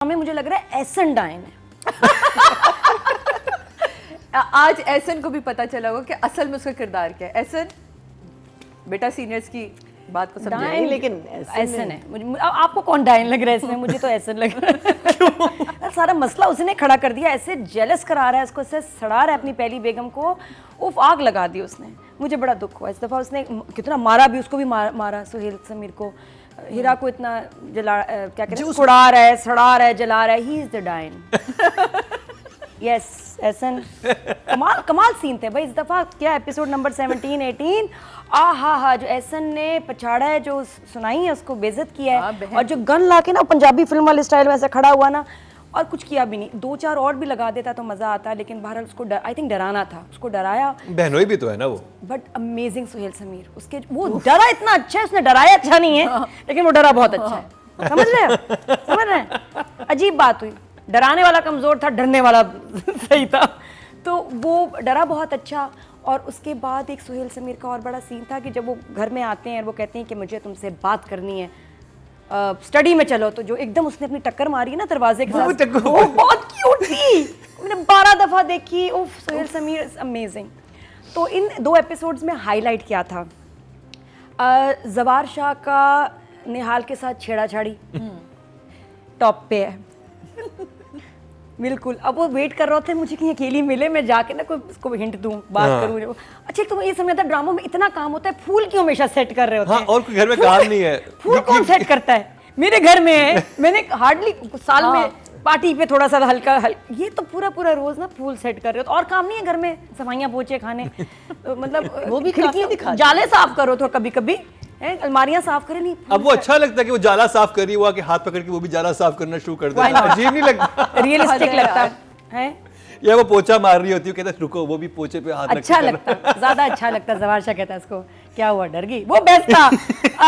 हमें मुझे लग रहा है एहसन डायन है। आज एहसन को भी पता चला होगा कि असल में उसका किरदार क्या है। एहसन बेटा सीनियर्स की बात को समझाइए। डायन लेकिन एहसन है। मुझे आपको कौन डायन लग रहा है इसमें? मुझे तो एहसन लग रहा है। सारा मसला उसने खड़ा कर दिया, ऐसे जेलस करा रहा है उसको, ऐसे सड़ा रहा है अपनी पहली बेगम को। उफ, आग लगा दी उसने। मुझे बड़ा दुख हुआ इस दफ़ा। उसने कितना मारा भी, उसको भी मारा सुहेल समीर को, हीरा को इतना जला, क्या कहते हैं, उड़ा रहा है, सड़ा रहा है, जला रहा है। ही इज द डायन। यस एहसन, कमाल कमाल सीन थे भाई इस दफ़ा। क्या एपिसोड नंबर 17, 18, हा जो एहसन ने पछाड़ा है, जो सुनाई है उसको बेइज्जत किया है, और जो गन ला के ना पंजाबी फिल्म वाले स्टाइल में ऐसे खड़ा हुआ ना, और कुछ किया भी नहीं। 2-4 और भी लगा देता तो मज़ा आता, लेकिन बहरहाल उसको आई थिंक डराना था, उसको डराया। बहनोई भी तो है ना वो। बट अमेजिंग सुहेल समीर, उसके वो डरा इतना अच्छा है, उसने डराया अच्छा नहीं है लेकिन वो डरा बहुत अच्छा है। समझ रहे हैं? अजीब बात हुई, डराने वाला कमज़ोर था, डरने वाला सही था। तो वो डरा बहुत अच्छा। और उसके बाद एक सुहेल समीर का और बड़ा सीन था कि जब वो घर में आते हैं और वो कहते हैं कि मुझे तुमसे बात करनी है, स्टडी में चलो, तो जो एकदम उसने अपनी टक्कर मारी है ना दरवाजे के साथ, वो बहुत क्यूट थी। मैंने 12 दफ़ा देखी। उफ, सुहेल समीर इज अमेजिंग। तो इन 2 एपिसोड्स में हाईलाइट क्या था? जवार शाह का निहाल के साथ छेड़ाछाड़ी टॉप पे है। बिल्कुल। अब वो वेट कर रहे थे मुझे कि अकेली मिले, मैं जाके ना कोई उसको हिंट दूं, बात करूं। अच्छा, तो ये समझता ड्रामों में इतना काम होता है, फूल क्यों हमेशा सेट कर रहे होते हैं? और कोई घर में काम नहीं है। फूल कौन सेट करता है? मेरे घर में है, मैंने हार्डली साल में पार्टी पे थोड़ा सा हल्का ये तो पूरा रोज ना फूल सेट कर रहे हो। और काम नहीं है घर में, सफाइयाँ पोछे खाने, मतलब वो भी खिड़की जाले साफ करो तो कभी कभी, अलमारियां साफ करें। नहीं, अब वो अच्छा लगता है कि वो जाला साफ कर रही है, वो आके हाथ पकड़ के वो भी जाला साफ करना शुरू कर देता है। अजीब नहीं लगता? रियलिस्टिक लगता है। या वो पोछा मार रही होती है, कहता है रुको, वो भी पोछे पे हाथ अच्छा लगता, ज्यादा अच्छा लगता। जवार शाह कहता है उसको, क्या हुआ डर गई? वो बेस्ट था।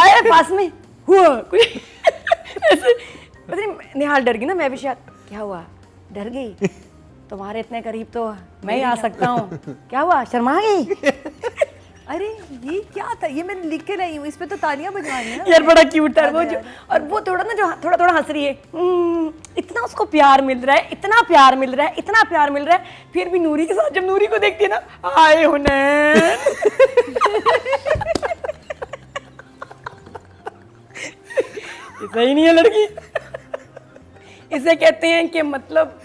आए पास में हुआ कुछ पता नहीं, निहाल डर गई ना, मैं भी शायद, क्या हुआ डर गई? तुम्हारे इतने करीब तो मैं ही आ सकता हूँ। क्या हुआ शर्मा गई? अरे ये क्या था? ये मैंने लिख के लाई हूँ, इस पे तो तालियां बजवानी है यार, बड़ा क्यूट था वो। जो और वो थोड़ा ना, जो थोड़ा हंस रही है, इतना उसको प्यार मिल रहा है, इतना प्यार मिल रहा है, इतना प्यार मिल रहा है। फिर भी नूरी के साथ जब नूरी को देखती है ना, आए हुनैन। सही नहीं है लड़की। इसे कहते हैं कि मतलब,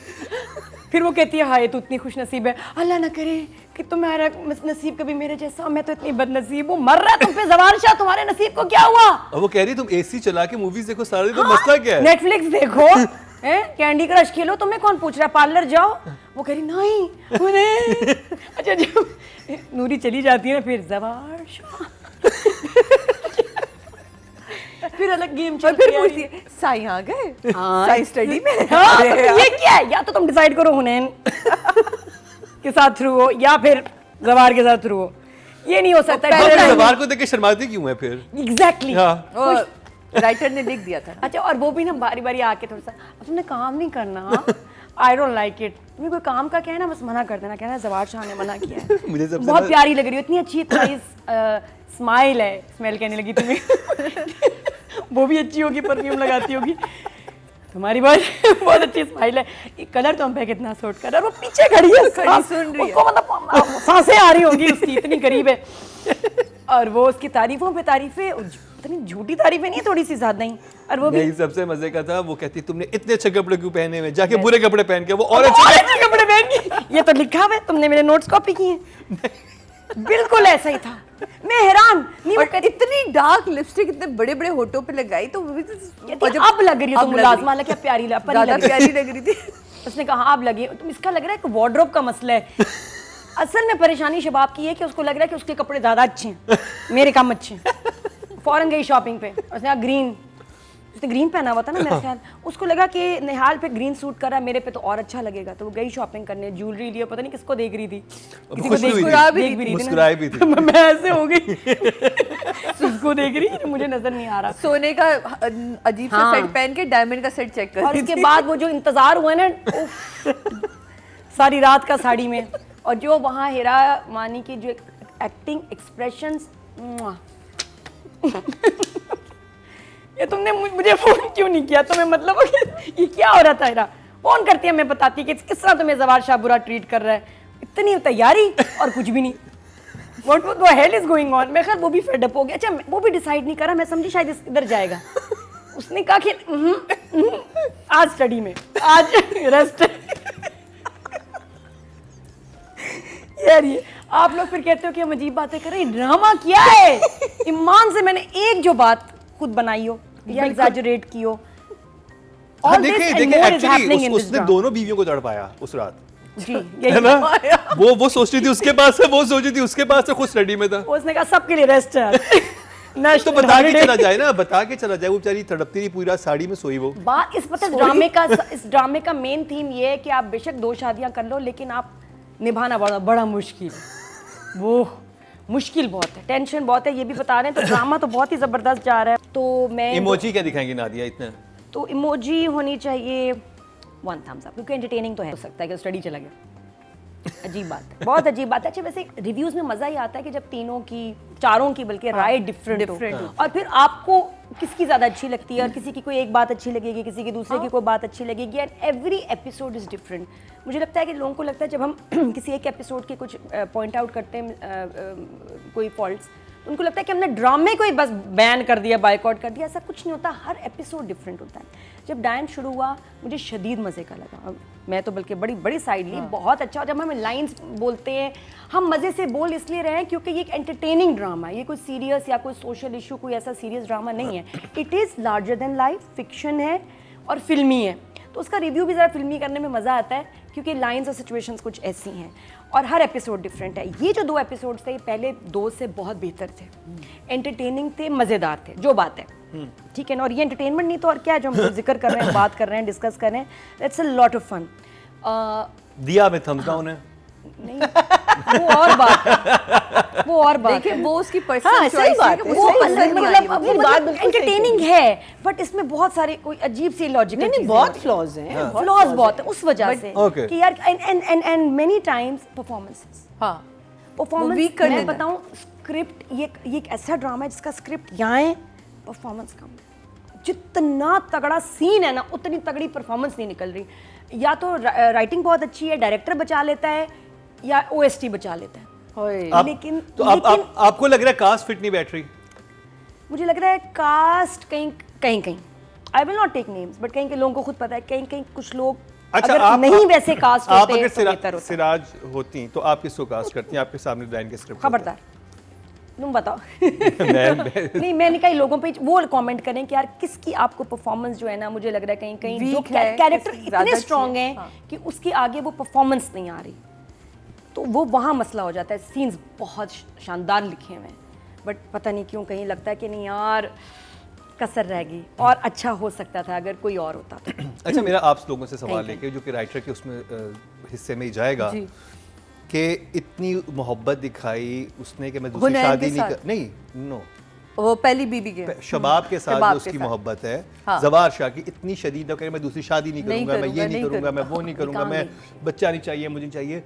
फिर वो कहती है हाय तू इतनी खुश नसीब है, अल्लाह ना करे कि तुम्हारा नसीब कभी मेरे जैसा, मैं तो इतनी बदनसीब। वो मर रहा है तुम पे, जवार शाह, तुम्हारे नसीब को क्या हुआ? और वो कह रही तुम एसी चला के मूवीज देखो सारा दिन, तो मसला क्या है? नेटफ्लिक्स देखो, कैंडी क्रश खेलो, तुम्हें कौन पूछ रहा है? पार्लर जाओ। वो कह रही नहीं। अच्छा, जब नूरी चली जाती है ना, फिर जवार शाह फिर अलग गेम चल, फिर पूछती है साई आ गए, साई स्टडी में। हाँ, तो ये क्या है? या तो तुम डिसाइड करो हुनैन के साथ थ्रू हो, या फिर जवार के साथ थ्रू हो। ये नहीं हो सकता। जवार को देख के शर्माती क्यों है फिर? एग्जैक्टली। राइटर ने लिख दिया था। अच्छा, और वो भी ना बारी बारी आके थोड़ा सा, अब तुमने काम नहीं करना, आई डोंट लाइक इट। तुम्हें कोई काम का क्या है ना, बस मना कर देना, कहना जवार शाह ने मना किया है। मुझे सबसे बहुत प्यारी लग रही हो, इतनी अच्छी तुम्हारी स्माइल है। स्मेल कहने लगी तुम्हें। वो भी अच्छी होगी, परफ्यूम लगाती होगी। तुम्हारी बहुत अच्छी स्माइल है। कलर तो हम पे कितना सूट कर रहा है। वो पीछे खड़ी है, सुन रही है, उसको मतलब सांसें आ रही होंगी उसकी, इतनी करीब है। और वो उसकी तारीफों पे तारीफें, इतनी झूठी तारीफें नहीं, थोड़ी सी ज्यादा ही। और वो भी सबसे मजे का था, वो कहती तुमने इतने अच्छे कपड़े क्यों पहने हुए, जाके बुरे कपड़े पहन के वो और अच्छे कपड़े पहन के। ये तो लिखा हुआ है, तुमने मेरे नोट्स कॉपी किए हैं। बिल्कुल ऐसा ही था। मैं हैरान नहीं। और इतनी डार्क लिपस्टिक इतने बड़े बड़े होठों पे लगाई, तो वो भी तो अब लग रही है तो मुलाजमा लग, क्या प्यारी ज्यादा प्यारी लग रही थी। उसने कहा अब लगी। तुम, इसका लग रहा है कि वार्डरोब का मसला है। असल में परेशानी शबाब की है कि उसको लग रहा है कि उसके कपड़े ज्यादा अच्छे हैं, मेरे कम अच्छे हैं। फौरन गई शॉपिंग पे, उसने उसने ग्रीन पहना हुआ था ना मेरे ख्याल, उसको लगा कि निहाल पे ग्रीन सूट कर रहा है, मेरे पे तो और अच्छा लगेगा। तो वो गई शॉपिंग करने, ज्वेलरी लिया, पता नहीं किसको देख रही थी, किसी को मुस्कुराई भी थी। मैं ऐसे हो गई, उसको देख रही थी, मुझे नजर नहीं आ रहा। सोने का अजीब सा सेट पहन के डायमंड का सेट चेक कर। और इसके बाद वो जो इंतजार हुआ ना, सारी रात का साड़ी में, और जो वहाँ हीरा मानी की जो एक्टिंग, एक्सप्रेशंस, ये तुमने मुझे फोन क्यों नहीं किया, तुम्हें मतलब ये क्या हो रहा था हिरा? फोन करती है, मैं बताती कि किस तरह तुम्हें जवार शाह बुरा ट्रीट कर रहा है, इतनी तैयारी और कुछ भी नहीं। What the hell is going on? मैं खैर वो भी फेड अप हो गया। अच्छा वो भी डिसाइड नहीं करा, मैं समझी शायद इधर जाएगा। उसने कहा कि आज स्टडी में, आज रेस्ट। यार ये आप लोग फिर कहते हो कि हम अजीब बातें कर रहे हैं, ड्रामा क्या है? ईमान से मैंने एक जो बात खुद बनाई हो या एग्जैजरेट की हो, हाँ, all this देखिए and देखिए more is happening actually in this उसने drama. दोनों बीवियों को तड़पाया उस रात, जी है यही ना? वो सोच रही थी उसके पास है, वो सोच रही थी उसके पास है, खुद स्टडी में था। उसने कहा सबके लिए रेस्ट है। तो बता के चला जाए ना, बता के चला जाए। वो बेचारी तड़पती रही पूरी रात साड़ी में सोई वो। बात इस ड्रामे का मेन थीम ये है कि आप बेशक 2 शादियां कर लो, लेकिन आप निभाना बड़ा मुश्किल है। वो मुश्किल बहुत है, टेंशन बहुत है, ये भी बता रहे हैं। तो ड्रामा तो बहुत ही जबरदस्त जा रहा है। तो मैं इमोजी क्या दिखाएंगे नादिया इतना? तो इमोजी होनी चाहिए 1 thumbs up, क्योंकि एंटरटेनिंग तो है। हो सकता है कि स्टडी चला गया, अजीब बात है, बहुत अजीब बात है। अच्छा वैसे रिव्यूज में मजा ही आता है कि जब तीनों की, चारों की बल्कि राय डिफरेंट हो, और फिर आपको किसकी ज्यादा अच्छी लगती है, और किसी की कोई एक बात अच्छी लगेगी, किसी की दूसरे की कोई बात अच्छी लगेगी, and every episode is different. मुझे लगता है कि लोगों को लगता है जब हम किसी एक एपिसोड के कुछ पॉइंट आउट करते हैं कोई फॉल्ट्स, उनको लगता है कि हमने ड्रामे को ही बस बैन कर दिया, बायकॉट कर दिया। ऐसा कुछ नहीं होता, हर एपिसोड डिफरेंट होता है। जब डायन शुरू हुआ मुझे शदीद मज़े का लगा, मैं तो बल्कि बड़ी साइड ली, बहुत अच्छा। और जब हम लाइंस बोलते हैं, हम मज़े से बोल इसलिए रहे हैं क्योंकि ये एक एंटरटेनिंग ड्रामा है, ये कोई सीरियस या कोई सोशल इशू, कोई ऐसा सीरियस ड्रामा नहीं है। It is larger than life, fiction है और फिल्मी है, तो उसका रिव्यू भी ज़रा फिल्मी करने में मज़ा आता है क्योंकि लाइंस और सिचुएशंस कुछ ऐसी हैं और हर एपिसोड डिफरेंट है। ये जो 2 एपिसोड्स थे, पहले 2 से बहुत बेहतर थे, एंटरटेनिंग थे, मज़ेदार थे, जो बात है, ठीक है ना। और ये एंटरटेनमेंट नहीं तो और क्या है जो हम जिक्र कर रहे हैं, बात कर रहे हैं, डिस्कस कर रहे हैं। That's a lot of fun. दिया में थम्स डाउन है नहीं वो और बात, वो और बात देखिए है। वो उसकी हाँ, पर्सनल सही चॉइस बात है, है, वो सही पसंद बात है। नहीं मतलब आई, वो बात बिल्कुल सही एंटरटेनिंग है, बट इसमें बहुत सारे कोई अजीब सी लॉजिकल नहीं नहीं बहुत फ्लॉज हैं, फ्लॉज बहुत है उस वजह से Okay. कि यार एंड मेनी टाइम्स परफॉर्मेंसेस, हाँ परफॉर्मेंस weak कर मैं देता है। बताऊं, स्क्रिप्ट ये एक ऐसा ड्रामा है जिसका स्क्रिप्ट यहाँ है, परफॉर्मेंस कम है। जितना तगड़ा सीन है ना, उतनी तगड़ी परफॉर्मेंस नहीं निकल रही। या तो राइटिंग बहुत अच्छी है, डायरेक्टर बचा लेता है, या ओएसटी बचा लेता है। लेकिन तो आपको लग रहा है कास्ट फिट नहीं बैठ रही? मुझे लग रहा है कास्ट कहीं I will not take names, but कहीं के लोगों को खुद पता है, कहीं कुछ लोग अगर नहीं वैसे कास्ट आप होते अगर तो बेहतर होता। सिराज होती तो आप किसको कास्ट करती हैं? आपके सामने डायन के स्क्रिप्ट खबरदार तुम बताओ। मैं नहीं मैंने कई लोगों पे वो कमेंट करें कि यार किसकी आपको परफॉर्मेंस जो है ना, मुझे लग रहा है कहीं जो Weak है, कैरेक्टर किसकी इतने ज़्यादा स्ट्रॉन्ग अच्छी है, हैं हाँ। कि उसके आगे वो परफॉर्मेंस नहीं आ रही, तो वो वहाँ मसला हो जाता है। सीन्स बहुत शानदार लिखे हुए हैं, बट पता नहीं क्यों कहीं लगता है कि नहीं यार कसर रह गई, और अच्छा हो सकता था अगर कोई और होता तो। अच्छा मेरा आप लोगों से सवाल है कि जो कि राइटर के उसमें हिस्से में ही जाएगा जी। कि इतनी मोहब्बत दिखाई उसने कि मैं दूसरी हुनैन शादी के नहीं साथ? कर नहीं नो वो पहली बीबी के शबाब के साथ शबाब जो के उसकी साथ। मोहब्बत है, हाँ। जवार शाह की इतनी शदीद है कि मैं दूसरी शादी नहीं नहीं करूंगा, मैं ये करूंगा, नहीं नहीं करूंगा, मैं करूंगा। वो नहीं करूंगा, काम मैं नहीं। बच्चा नहीं चाहिए, मुझे नहीं चाहिए।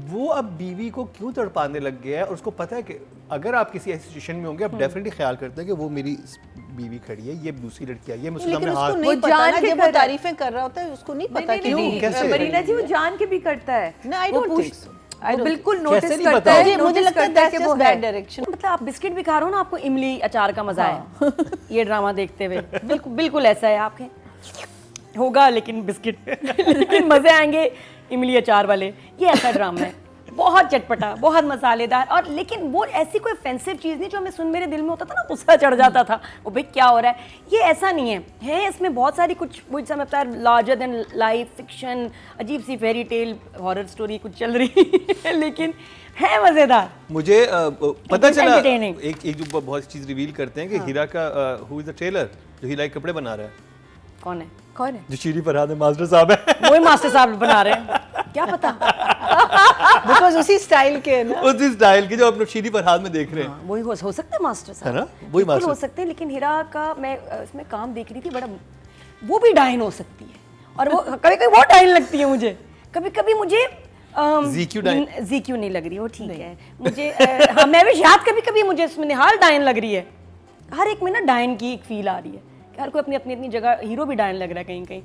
वो अब बीवी को क्यों तड़पाने लग गया है? और उसको पता है कि अगर आप किसी ऐसी सिचुएशन में होंगे आप डेफिनेटली ख्याल करते हैं कि वो मेरी बीवी खड़ी है, ये दूसरी लड़की आई है, मैं उसके लेकिन सामने उसको हाथ नहीं वो पता जान ना, के जब कर वो रहा है। तारीफें कर रहा होता है उसको नहीं पता कि क्यों? कैसे? मरीना जी वो जान के भी करता है। No, I वो don't पूछ- think so. I वो don't बिल्कुल think so. नोटिस कैसे नहीं करता पता? है, मुझे notice लगता है करता है that's कि वो just है। bad direction. मतलब आप बिस्किट भी खा रहे हो ना, आपको इमली अचार का मजा है ये ड्रामा देखते हुए, बिल्कुल ऐसा है। आपके होगा लेकिन बिस्किट लेकिन मजे आएंगे इमली अचार वाले। ये ऐसा ड्रामा है, बहुत चटपटा, बहुत मसालेदार, और लेकिन वो ऐसी कोई ऑफेंसिव चीज़ नहीं जो हमें सुन मेरे दिल में होता था ना, गुस्सा चढ़ जाता था वो भाई क्या हो रहा है। ये ऐसा नहीं है इसमें बहुत सारी कुछ मुझे समझ आता है लार्जर देन लाइफ फिक्शन, अजीब सी फेरी टेल हॉरर स्टोरी कुछ चल रही है लेकिन है मज़ेदार। मुझे पता चला entertaining। एक जो बहुत चीज रिवील करते हैं कि हीरा का हु इज द टेलर जो हीरा के कपड़े बना रहा है, कौन है? कौन है? जो शीरी फरहाद है, मास्टर साहब है। वही मास्टर साहब बना रहे हैं, क्या पता। बिकॉज उसी स्टाइल के है ना। उसी स्टाइल की जो अपने शीरी फरहाद में देख रहे हैं, वही हो सकता है मास्टर साहब, है ना? वही बिल्कुल मास्टर हो सकते हैं। लेकिन हीरा का मैं इसमें काम देख रही थी, बड़ा वो भी डायन हो सकती है, और वो कभी कभी बहुत डायन लगती है मुझे, कभी कभी मुझे जीक्यू नहीं लग रही, वो ठीक है मुझे। हाँ मैं भी शायद कभी कभी मुझे इसमें निहाल डायन लग रही है। हर एक में ना डायन की एक फील आ रही है हर कोई अपनी अपनी अपनी जगह हीरो भी डायन लग रहा है कहीं कहीं,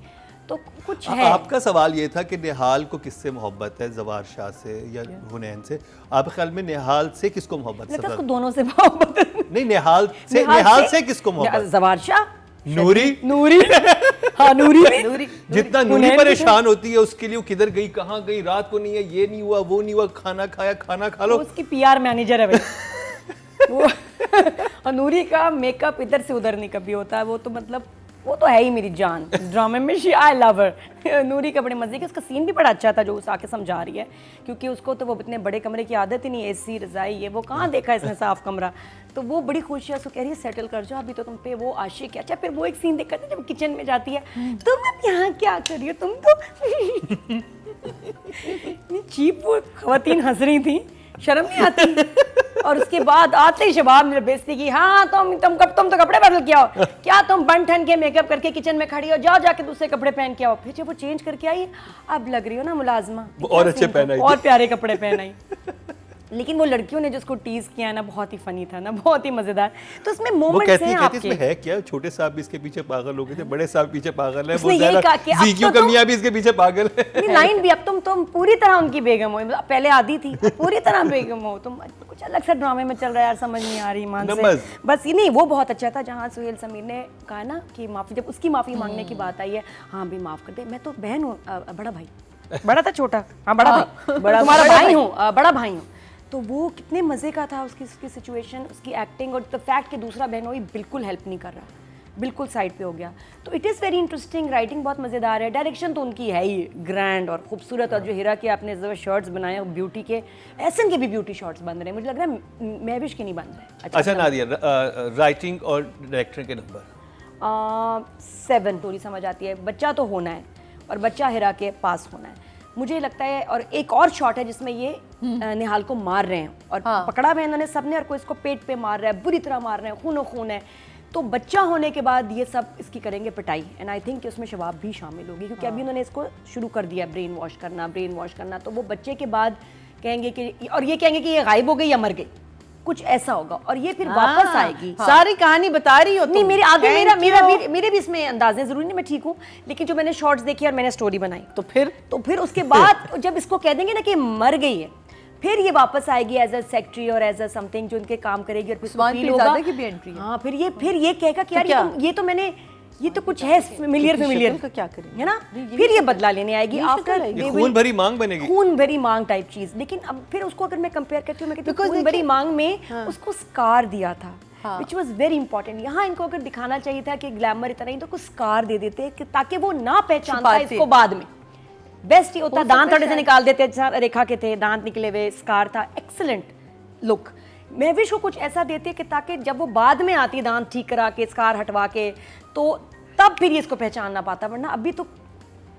तो कुछ है। आपका सवाल ये था कि निहाल को किससे मोहब्बत है, जवार शाह से या हुनैन से? आपके ख्याल में निहाल से किसको मोहब्बत लगता है उसको है? दोनों से मोहब्बत है। नहीं, निहाल से किसको मोहब्बत? जवार शाह, नूरी नूरी, हाँ नूरी भी। जितना नूरी परेशान होती है उसके लिए, वो किधर गई, कहाँ गई, रात को नहीं है, ये नहीं हुआ, वो नहीं हुआ, खाना खाया, खाना खा लो। वो उसकी पीआर मैनेजर है भाई वो। और नूरी का मेकअप इधर से उधर नहीं कभी होता है, वो तो मतलब वो तो है ही मेरी जान इस ड्रामे में। शी आई लव हर। नूरी का बड़े मजे का, उसका सीन भी बड़ा अच्छा था जो उस आके समझा रही है, क्योंकि उसको तो वो इतने बड़े कमरे की आदत ही नहीं, एसी रजाई ये वो कहाँ देखा इसने साफ कमरा, तो वो बड़ी खुश है, उसको कह रही है सेटल कर जाओ, अभी तो तुम पे वो आशिक है। अच्छा फिर वो एक सीन देखा था जब किचन में जाती है, तुम अब यहाँ क्या कर रही हो, तुम तो इतनी चीप वो खवातीन हंस रही थी, शर्म नहीं आती। और उसके बाद आते ही शबाब ने बेइज्जती की, हाँ तुम तो कपड़े बदल के आओ, क्या तुम बन ठन के मेकअप करके किचन में खड़ी हो, जाओ जाके दूसरे कपड़े पहन के आओ। फिर जब वो चेंज करके आई, अब लग रही हो ना मुलाजमा, और अच्छे पहन आई, और प्यारे कपड़े पहन आई। लेकिन वो लड़कियों ने जिसको टीज किया ना, बहुत ही फनी था ना, बहुत ही मजेदार। तो उसमें वो मोमेंट्स कहती हैं कहती आपके। इसमें है क्या, छोटे साहब भी इसके पीछे पागल हो गए थे, बड़े साहब पीछे पागल है, उसने यही कहा कि अब जीक्यू तो कमियां भी इसके पीछे पागल है। नहीं, लाइन भी, अब तुम पूरी तरह उनकी बेगम हो, पहले आधी थी, अब पूरी तरह बेगम हो तुम। कुछ अलग सा ड्रामे में चल रहा है यार, समझ नहीं आ रही ईमान से। नंबर्स। बस ये नहीं, वो बहुत अच्छा था जहाँ सुहेल समीर ने कहा ना कि माफी, जब उसकी माफी मांगने की बात आई है, हाँ भी माफ कर दे, मैं तो बहन हूँ, बड़ा भाई, बड़ा था छोटा, हाँ बड़ा भाई, तुम्हारा भाई हूँ, बड़ा भाई हूँ। तो वो कितने मजे का था, उसकी सिचुएशन, उसकी एक्टिंग, और द फैक्ट कि दूसरा बहन हो बिल्कुल हेल्प नहीं कर रहा, बिल्कुल साइड पे हो गया। तो it is very interesting, writing बहुत मज़ेदार है, डायरेक्शन तो उनकी है ही ग्रैंड और खूबसूरत। और जो हीरा के आपने जब शर्ट्स बनाए ब्यूटी के, एहसन के भी ब्यूटी शॉट्स बन रहे हैं, मुझे लग रहा है महविश के नहीं बन रहे। अच्छा नादिया, राइटिंग और डायरेक्टर के नंबर? 7 थोड़ी समझ आती है, बच्चा तो होना है और बच्चा हीरा के पास होना है मुझे लगता है। और एक और शॉट है जिसमें ये निहाल को मार रहे हैं और पकड़ा हुआ है इन्होंने सबने, और कोई इसको पेट पे मार रहा है, बुरी तरह मार रहे हैं, खूनो खून है। तो बच्चा होने के बाद ये सब इसकी करेंगे पिटाई, एंड आई थिंक कि उसमें शबाब भी शामिल होगी, क्योंकि अभी उन्होंने इसको शुरू कर दिया ब्रेन वॉश करना। तो वो बच्चे के बाद कहेंगे कि, और ये कहेंगे कि ये गायब हो गई या मर गई, कुछ ऐसा होगा, और ये फिर वापस आएगी। सारी कहानी बता रही हो नहीं, तुम। मेरे आगे मेरे भी इसमें अंदाजे, जरूरी नहीं मैं ठीक हूँ, लेकिन जो मैंने शॉर्ट्स देखी और मैंने स्टोरी बनाई, तो फिर उसके बाद जब इसको कह देंगे ना कि मर गई है, फिर ये वापस आएगी एज अ सेक्रेटरी और एज अ समथिंग जो उनके काम करेगी, और फिर उसको फील होगा की भी एंट्री है। हाँ, फिर ये कहेगा कि यार ये तो कुछ है फेमिलियर का क्या करेंगे, है ना। फिर ये बदला लेने आएगी, आफ्टर ये खून भरी मांग बनेगी, खून भरी मांग टाइप चीज। लेकिन अब फिर उसको अगर मैं कंपेयर करती हूँ, मैं कहती हूँ खून भरी मांग में उसको स्कार दिया था, विच वॉज वेरी इंपॉर्टेंट। यहाँ इनको अगर दिखाना चाहिए था कि ग्लैमर इतना नहीं, तो कुछ स्कार दे देते ताकि वो ना पहचानता इसको बाद में। बेस्ट ही होता, दांत थोड़े से निकाल देते, रेखा के थे दांत निकले हुए, स्कार था, एक्सीलेंट लुक। महविश को कुछ ऐसा देते कि ताकि जब वो बाद में आती दांत ठीक करा के, स्कार हटवा के, तो तब फिर ये इसको पहचान ना पाता, वरना अभी तो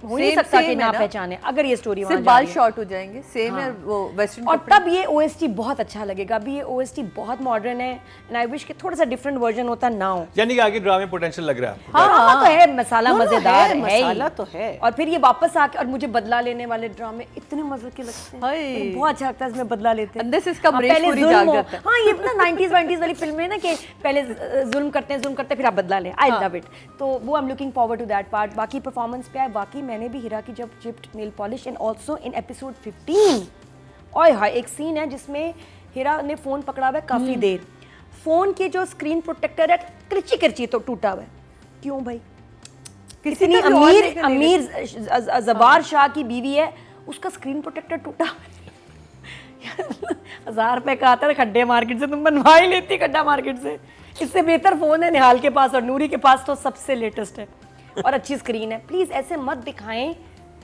हो नहीं सकता कि ना पहचाने अगर ये स्टोरी वहां सिर्फ बाल शॉर्ट हो जाएंगे, सेम है वो वेस्टर्न। और तब ये ओएसटी बहुत अच्छा लगेगा। अभी ये ओएसटी बहुत मॉडर्न है, एंड आई विश कि थोड़ा सा डिफरेंट वर्जन होता ना हो। यानी कि आगे ड्रामे पोटेंशियल लग रहा है। ड्रामा तो है, मसाला मजेदार है, मसाला तो है। और फिर ये वापस आके, और मुझे बदला लेने वाले ड्रामे इतने मजे के लगते हैं, बहुत अच्छा लगता है इसमें बदला लेते हैं। अंदर से इसका हाँ, ब्रेक पहले पूरी जुल्म जाग हो। जाता है। हाँ, ये ना 90s वाली फिल्म है ना कि पहले जुल्म करते फिर आप बदला लें। I love it. तो वो I am looking forward to that part. बाकी परफॉर्मेंस पे आए, बाकी मैंने भी हीरा की जब chipped nail polish and also in episode 15, ओए हाय, एक सीन है जिसमें हीरा ने फोन पकड़ा हुआ है काफी देर, फोन के जो स्क्रीन प्रोटेक्टर है करची तो टूटा हुआ है। क्यों भाई? किसी अमीर जबार शाह की बीवी है, उसका स्क्रीन प्रोटेक्टर टूटा हुआ है। 1000 रुपए का आता है खड्डे मार्केट से, तुम बनवा ही लेती खड्डा मार्केट से। इससे बेहतर फोन है निहाल के पास, और नूरी के पास तो सबसे लेटेस्ट है और अच्छी स्क्रीन है। प्लीज ऐसे मत दिखाएं,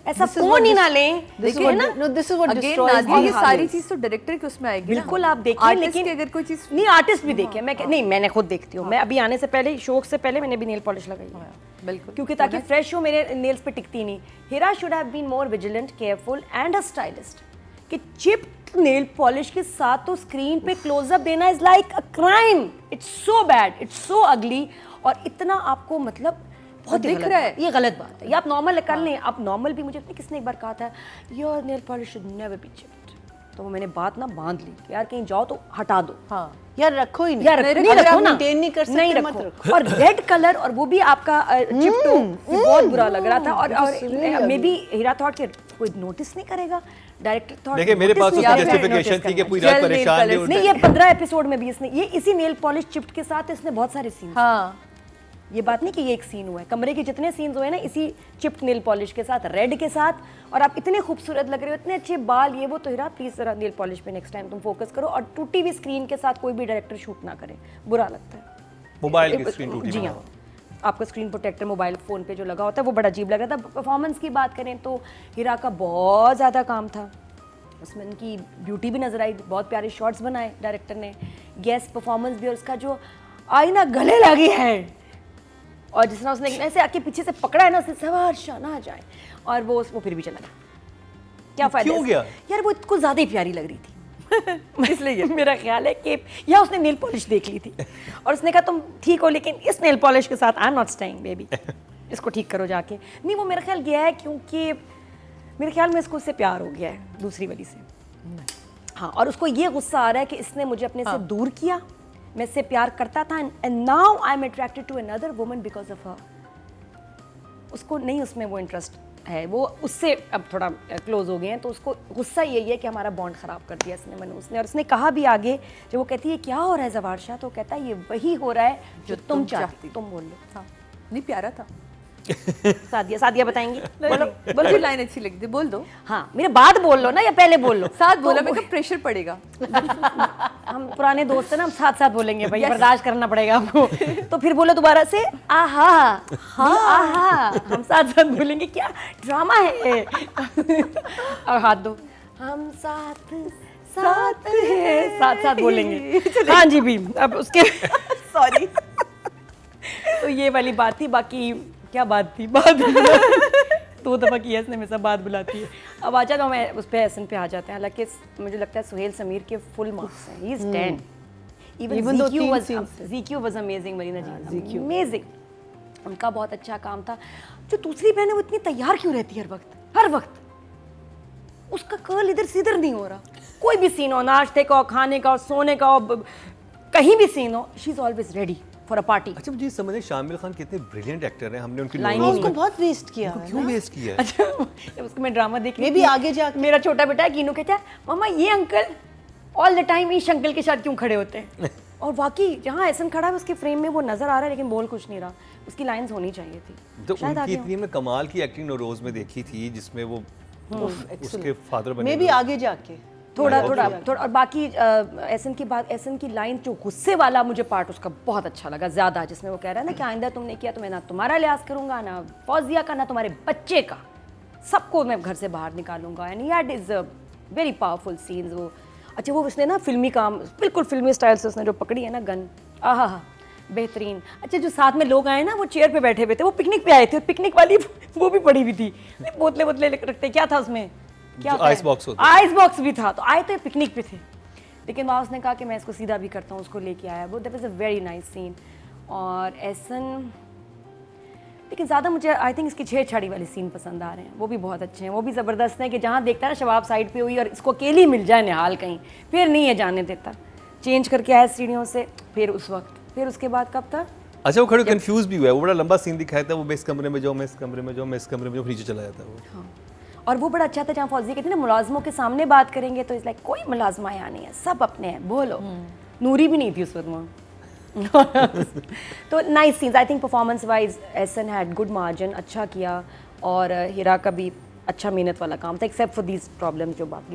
ऐसा फोन ही ना लें। देखिए ना, this is what again destroys Nazia, ये सारी चीज तो डायरेक्टर के उसमें आएगी। बिल्कुल आप देखिए, लेकिन अगर कोई चीज नहीं, आर्टिस्ट भी देखे। मैं नहीं, मैंने खुद देखती हूँ। मैं अभी आने से पहले, शो से पहले मैंने भी नेल पॉलिश लगाई है, बिल्कुल, क्योंकि ताकि फ्रेश हो, मेरे नेल्स पे टिकती नहीं। Heera should have been more vigilant, careful and a stylist कि चिप्ड नेल पॉलिश के साथ तो स्क्रीन पे क्लोजअप देना is like a crime. It's so bad, it's so ugly, और इतना आपको मतलब बहुत दिख रहा है। ये गलत बात है। ये आप नॉर्मल कर लें, आप नॉर्मल भी, मुझे किसने एक बार कहा था, your nail polish should never be chipped. तो वो मैंने बात ना बांध ली कि यार कहीं जाओ तो हटा दो। हाँ यार रखो ही नहीं। यार अगर नहीं आप रखो ना, maintain नहीं कर सकते नहीं मत रखो। और रेड कलर और वो भी आपका चिपटो, ये बहुत बुरा लग रहा था। और मे बी हीरा थॉट के कोई नोटिस नहीं करेगा, डायरेक्टर थॉट देखिए मेरे पास उसकी जस्टिफिकेशन थी कि पूरी रात Gel nail परेशान polish। नहीं, ये 15 एपिसोड में भी इसने ये इसी नेल पॉलिश चिप्ट के साथ इसने बहुत सारे सीन, हाँ ये बात नहीं कि ये एक सीन हुआ है, कमरे के जितने सीन्स हुए ना इसी चिप्ट नेल पॉलिश के साथ, रेड के साथ। और आप इतने खूबसूरत लग रहे हो, इतने अच्छे बाल, ये वो। तो हीरा प्लीज जरा नेल पॉलिश पे नेक्स्ट टाइम तुम फोकस करो, और टूटी हुई स्क्रीन के साथ कोई भी डायरेक्टर शूट ना करे, बुरा लगता है। मोबाइल की स्क्रीन टूटी जी हुई हाँ, आपका स्क्रीन प्रोटेक्टर मोबाइल फ़ोन पे जो लगा होता है वो बड़ा अजीब लग रहा था। परफॉर्मेंस की बात करें तो हीरा का बहुत ज़्यादा काम था, उसमें उनकी ब्यूटी भी नजर आई, बहुत प्यारे शॉट्स बनाए डायरेक्टर ने, गेस्ट परफॉर्मेंस भी, और उसका जो आईना गले लगी है, और जिस तरह उसने ऐसे आके पीछे से पकड़ा है ना, उससे सवार शाना जाए, और वो फिर भी चला गया। क्या फायदा क्यों इसका? गया? यार वो इसको ज़्यादा ही प्यारी लग रही थी इसलिए मेरा ख्याल है कि या उसने नेल पॉलिश देख ली थी और उसने कहा तुम ठीक हो लेकिन इस नेल पॉलिश के साथ I am not staying baby, इसको ठीक करो जाके। नहीं, वो मेरा ख्याल गया है क्योंकि मेरे ख्याल में इसको उससे प्यार हो गया है दूसरी वाली से। हाँ, और उसको ये गुस्सा आ रहा है कि इसने मुझे अपने से दूर किया, मैं इससे प्यार करता था and now I am attracted to another woman because of her. उसको नहीं उसमें वो इंटरेस्ट है, वो उससे अब थोड़ा क्लोज हो गए हैं, तो उसको गुस्सा यही है कि हमारा बॉन्ड ख़राब कर दिया इसने मनूस ने। और उसने कहा भी आगे, जब वो कहती है क्या हो रहा है ज़वार शाह, तो कहता है ये वही हो रहा है जो तुम चाहती, तुम बोल लो। हाँ नहीं प्यारा था। सादिया बताएंगी, बोलो बोलो बोलो। लाइन अच्छी लगी थी, बोल दो। हाँ, मेरे बाद बोल लो ना या पहले बोल लो? साथ बोला, मैं कब प्रेशर पड़ेगा। हम पुराने दोस्त हैं ना, हम साथ साथ बोलेंगे भाई, बर्दाश्त करना पड़ेगा आपको। तो फिर बोलो दोबारा से, आहा हाँ आहा, हम साथ साथ बोलेंगे, क्या ड्रामा है। और हाथ दो, हम साथ साथ हैं, साथ साथ बोलेंगे। हाँ जी भी, अब उसके सॉरी। तो ये वाली बात थी। बाकी क्या बात थी, बात 2 दफ़ा की है इसने, मेरे साथ बात बुलाती है। अब अच्छा तो मैं उस पे एहसन पे आ जाते हैं। हालांकि मुझे लगता है सुहेल समीर के फुल मार्क्स हैं, he is 10। Even ZQ was amazing, Marina ji amazing, उनका बहुत अच्छा काम था। जो दूसरी बहन है वो इतनी तैयार क्यों रहती है हर वक्त, उसका कर्ल इधर से इधर नहीं हो रहा। कोई भी सीन हो, नाश्ते का, खाने का, सोने का, कहीं भी सीन हो, she is always ready for a party. अच्छा मुझे समझ शामिल खान कितने ब्रिलियंट एक्टर हैं, हमने उनकी लाइन नॉलेज ही उसको बहुत वेस्ट किया है क्यों वेस्ट किया है? अच्छा, जब उसको मैं ड्रामा देख रही Maybe थी, आगे जाके। मेरा छोटा बेटा है कीनू कहता है मम्मा ये अंकल ऑल द टाइम इस अंकल के साथ क्यों खड़े होते हैं। और वाकई जहाँ ऐसन खड़ा है उसके फ्रेम में वो नजर आ रहा है लेकिन बोल कुछ नहीं रहा, उसकी लाइंस होनी चाहिए थी। तो शायद उनकी आगे इतनी हमने कमाल की एक्टिंग नौरोज में देखी थी जिसमें वो उसके फादर बने मे भी हुए। आगे जाके थोड़ा और बाकी एहसन की बात, एहसन की लाइन जो गुस्से वाला मुझे पार्ट उसका बहुत अच्छा लगा ज़्यादा, जिसमें वो कह रहा है ना कि आइंदा तुमने किया तो मैं ना तुम्हारा लिहाज करूंगा, ना फौजिया का, ना तुम्हारे बच्चे का, सबको मैं घर से बाहर निकालूंगा। And that is very powerful scenes. वो अच्छा वो उसने ना फिल्मी काम, बिल्कुल फिल्मी स्टाइल से उसने जो पकड़ी है ना गन, आहा बेहतरीन। अच्छा जो साथ में लोग आए ना, वो चेयर पे बैठे हुए थे, वो पिकनिक पे आए थे, और पिकनिक वाली वो भी पड़ी हुई थी, बोतले बोतले रखते, क्या था उसमें, क्या जो आइस बॉक्स होता आइस बॉक्स भी था। तो आए तो पिकनिक पे थे, लेकिन वहाँ उसने कहा कि मैं इसको सीधा भी करता हूँ, उसको लेके आया वो। That was a very nice scene. और एहसन, लेकिन ज़्यादा मुझे आई थिंक इसकी छेड़छाड़ी वाले सीन पसंद आ रहे हैं, वो भी बहुत अच्छे हैं, वो भी ज़बरदस्त हैं कि जहाँ देखता है ना शबाब साइड पे हुई और इसको अकेली मिल जाए निहाल कहीं, फिर नहीं है जाने देता, चेंज करके आया सीढ़ियों से, फिर उस वक्त, फिर उसके बाद कब था, अच्छा वो खड़े कंफ्यूज भी हुआ है, वो बड़ा लंबा सीन दिखाया था, वो मैं इस कमरे में जाऊँ, मैं इस कमरे में जाऊँ, मैं इस कमरे में जाऊँ, नीचे चला जाता है वो। हाँ। और वो बड़ा अच्छा था जहाँ फौजी कहती है ना मुलाजमों के सामने बात करेंगे, तो इस लाइक कोई मुलाजमा यहाँ नहीं है, सब अपने हैं, बोलो। नूरी भी नहीं थी उस वक्त वहाँ। तो nice scenes, I think performance wise Ehsan had good margin, अच्छा किया, और हीरा का भी अच्छा मेहनत वाला काम था, एक्सेप्ट फॉर दीज प्रॉब्लम्स जो बाकी थी।